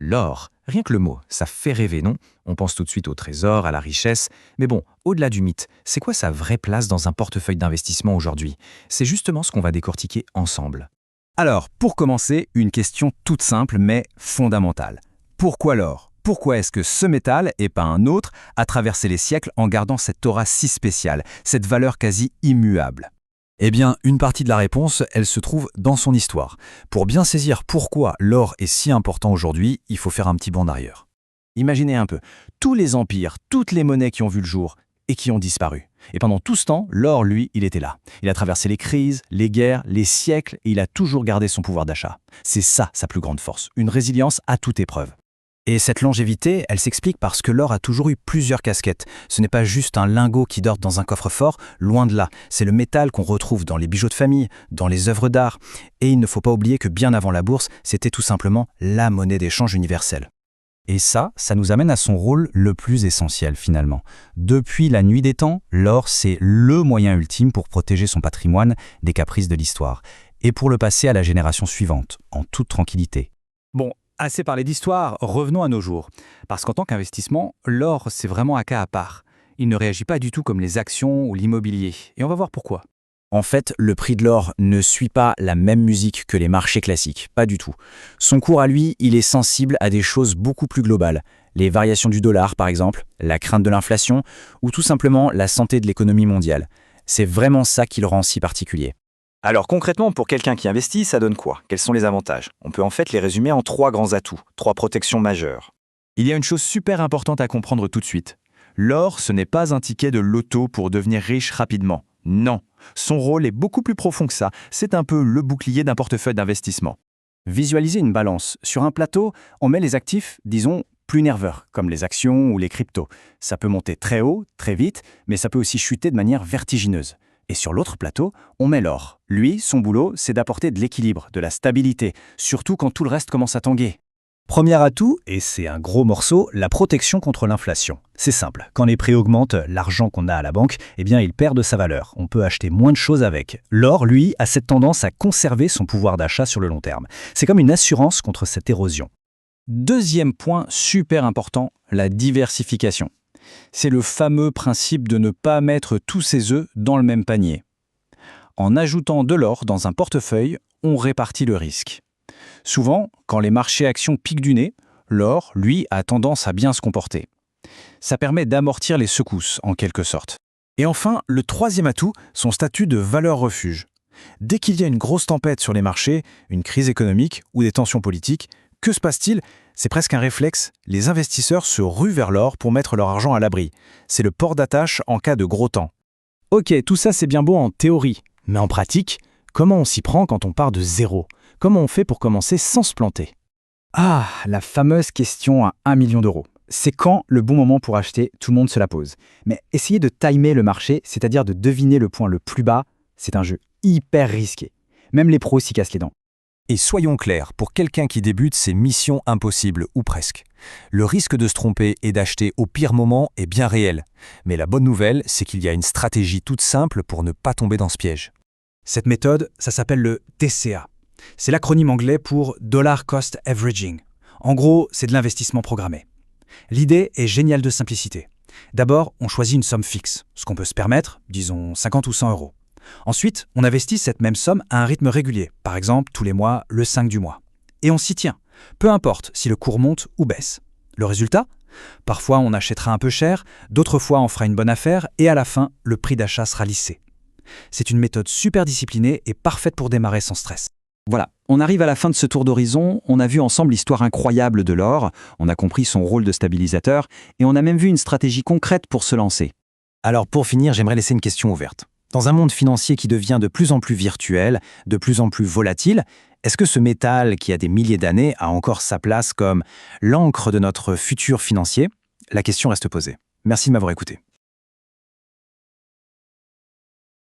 L'or, rien que le mot, ça fait rêver, non? On pense tout de suite au trésor, à la richesse. Mais bon, au-delà du mythe, c'est quoi sa vraie place dans un portefeuille d'investissement aujourd'hui? C'est justement ce qu'on va décortiquer ensemble. Alors, pour commencer, une question toute simple mais fondamentale. Pourquoi l'or? Pourquoi est-ce que ce métal, et pas un autre, a traversé les siècles en gardant cette aura si spéciale, cette valeur quasi immuable? Eh bien, une partie de la réponse, elle se trouve dans son histoire. Pour bien saisir pourquoi l'or est si important aujourd'hui, il faut faire un petit bond en arrière. Imaginez un peu, tous les empires, toutes les monnaies qui ont vu le jour et qui ont disparu. Et pendant tout ce temps, l'or, lui, il était là. Il a traversé les crises, les guerres, les siècles, et il a toujours gardé son pouvoir d'achat. C'est ça sa plus grande force, une résilience à toute épreuve. Et cette longévité, elle s'explique parce que l'or a toujours eu plusieurs casquettes. Ce n'est pas juste un lingot qui dort dans un coffre-fort, loin de là. C'est le métal qu'on retrouve dans les bijoux de famille, dans les œuvres d'art. Et il ne faut pas oublier que bien avant la bourse, c'était tout simplement la monnaie d'échange universelle. Et ça nous amène à son rôle le plus essentiel finalement. Depuis la nuit des temps, l'or, c'est le moyen ultime pour protéger son patrimoine des caprices de l'histoire. Et pour le passer à la génération suivante, en toute tranquillité. Bon, assez parlé d'histoire, revenons à nos jours. Parce qu'en tant qu'investissement, l'or, c'est vraiment un cas à part. Il ne réagit pas du tout comme les actions ou l'immobilier. Et on va voir pourquoi. En fait, le prix de l'or ne suit pas la même musique que les marchés classiques, pas du tout. Son cours à lui, il est sensible à des choses beaucoup plus globales. Les variations du dollar, par exemple, la crainte de l'inflation, ou tout simplement la santé de l'économie mondiale. C'est vraiment ça qui le rend si particulier. Alors concrètement, pour quelqu'un qui investit, ça donne quoi? Quels sont les avantages? On peut en fait les résumer en 3 grands atouts, 3 protections majeures. Il y a une chose super importante à comprendre tout de suite. L'or, ce n'est pas un ticket de loto pour devenir riche rapidement. Non, son rôle est beaucoup plus profond que ça. C'est un peu le bouclier d'un portefeuille d'investissement. Visualisez une balance. Sur un plateau, on met les actifs, disons, plus nerveurs, comme les actions ou les cryptos. Ça peut monter très haut, très vite, mais ça peut aussi chuter de manière vertigineuse. Et sur l'autre plateau, on met l'or. Lui, son boulot, c'est d'apporter de l'équilibre, de la stabilité, surtout quand tout le reste commence à tanguer. Premier atout, et c'est un gros morceau, la protection contre l'inflation. C'est simple, quand les prix augmentent, l'argent qu'on a à la banque, eh bien il perd de sa valeur. On peut acheter moins de choses avec. L'or, lui, a cette tendance à conserver son pouvoir d'achat sur le long terme. C'est comme une assurance contre cette érosion. Deuxième point super important, la diversification. C'est le fameux principe de ne pas mettre tous ses œufs dans le même panier. En ajoutant de l'or dans un portefeuille, on répartit le risque. Souvent, quand les marchés actions piquent du nez, l'or, lui, a tendance à bien se comporter. Ça permet d'amortir les secousses, en quelque sorte. Et enfin, le troisième atout, son statut de valeur refuge. Dès qu'il y a une grosse tempête sur les marchés, une crise économique ou des tensions politiques, que se passe-t-il? C'est presque un réflexe. Les investisseurs se ruent vers l'or pour mettre leur argent à l'abri. C'est le port d'attache en cas de gros temps. Ok, tout ça c'est bien beau en théorie. Mais en pratique, comment on s'y prend quand on part de zéro? Comment on fait pour commencer sans se planter? Ah, la fameuse question à 1 million d'euros. C'est quand le bon moment pour acheter? Tout le monde se la pose. Mais essayer de timer le marché, c'est-à-dire de deviner le point le plus bas, c'est un jeu hyper risqué. Même les pros s'y cassent les dents. Et soyons clairs, pour quelqu'un qui débute, c'est mission impossible, ou presque. Le risque de se tromper et d'acheter au pire moment est bien réel. Mais la bonne nouvelle, c'est qu'il y a une stratégie toute simple pour ne pas tomber dans ce piège. Cette méthode, ça s'appelle le DCA. C'est l'acronyme anglais pour Dollar Cost Averaging. En gros, c'est de l'investissement programmé. L'idée est géniale de simplicité. D'abord, on choisit une somme fixe, ce qu'on peut se permettre, disons 50 ou 100 euros. Ensuite, on investit cette même somme à un rythme régulier, par exemple tous les mois, le 5 du mois. Et on s'y tient, peu importe si le cours monte ou baisse. Le résultat? Parfois on achètera un peu cher, d'autres fois on fera une bonne affaire et à la fin, le prix d'achat sera lissé. C'est une méthode super disciplinée et parfaite pour démarrer sans stress. Voilà, on arrive à la fin de ce tour d'horizon, on a vu ensemble l'histoire incroyable de l'or, on a compris son rôle de stabilisateur et on a même vu une stratégie concrète pour se lancer. Alors pour finir, j'aimerais laisser une question ouverte. Dans un monde financier qui devient de plus en plus virtuel, de plus en plus volatile, est-ce que ce métal qui a des milliers d'années a encore sa place comme l'encre de notre futur financier? La question reste posée. Merci de m'avoir écouté.